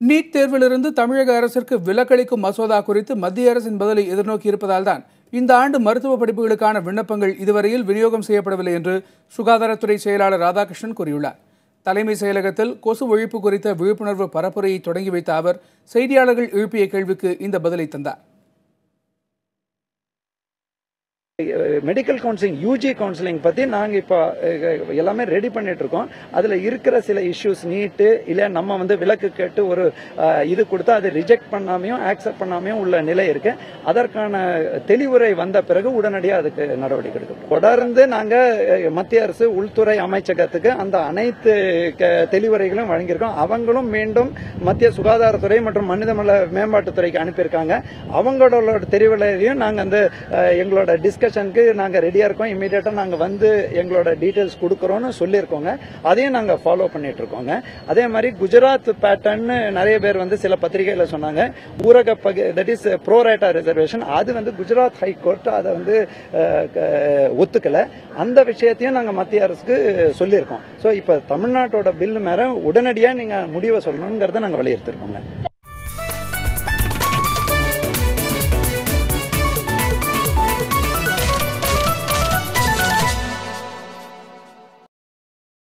NEET தேர்விலிருந்து தமிழக அரசிற்கு விலக்களிக்கும் மசோதா குறித்து மத்திய அரசின் பதிலை எதிர்நோக்கி இருப்பதால் தான் இந்த ஆண்டு மருத்துவ படிப்புகளுக்கான விண்ணப்பங்கள் இதுவரையில் விநியோகம் செய்யப்படவில்லை என்று சுகாதாரத்துறை செயலாளர் ராதாகிருஷ்ணன் கூறியுள்ளார். தலைமை செயலகத்தில் கொசு ஒழிப்பு குறித்த விழிப்புணர்வு பரப்புரையை தொடங்கி வைத்த அவர் செய்தியாளர்கள் எழுப்பிய கேள்விக்கு இந்த பதிலை தந்தார். மெடிக்கல் கவுன்சிலிங் யூஜி கவுன்சிலிங் பற்றி நாங்கள் இப்போ எல்லாமே ரெடி பண்ணிட்டு இருக்கோம். அதில் இருக்கிற சில இஷ்யூஸ் நீட்டு இல்லை நம்ம விலக்கு கேட்டு ஒரு இது கொடுத்தா அதை ரிஜெக்ட் பண்ணாமையும் ஆக்செப்ட் பண்ணாமையும் உள்ள நிலை இருக்கு. அதற்கான தெளிவுரை வந்த பிறகு உடனடியாக அதுக்கு நடவடிக்கை எடுக்கும். தொடர்ந்து நாங்கள் மத்திய அரசு உள்துறை அமைச்சகத்துக்கு அந்த அனைத்து தெளிவுரைகளும் வழங்கியிருக்கோம். அவங்களும் மீண்டும் மத்திய சுகாதாரத்துறை மற்றும் மனிதவள மேம்பாட்டுத்துறைக்கு அனுப்பியிருக்காங்க. அவங்களோட தெரிவுரையும் நாங்கள் அந்த எங்களோட டிஸ்கஷனுக்கு நாங்கள் ரெடியாக இருக்கோம். இமீடியட்டாக நாங்கள் எங்களோட டீட்டெயில்ஸ் கொடுக்குறோன்னு சொல்லியிருக்கோங்க. அதையும் நாங்கள் ஃபாலோ பண்ணிட்டு இருக்கோங்க. அதே மாதிரி குஜராத் பேட்டர்ன் நிறைய பேர் சில பத்திரிகையில் சொன்னாங்க. ஊரக தட் இஸ் ப்ரோரேட்டா ரிசர்வேஷன் அது குஜராத் ஹைகோர்ட் அதை ஒத்துக்கல. அந்த விஷயத்தையும் நாங்கள் மத்திய அரசுக்கு சொல்லியிருக்கோம். ஸோ இப்போ தமிழ்நாட்டோட பில் மேல உடனடியாக நீங்கள் முடிவை சொல்லணுங்கிறத நாங்கள் வலியுறுத்திருக்கோங்க.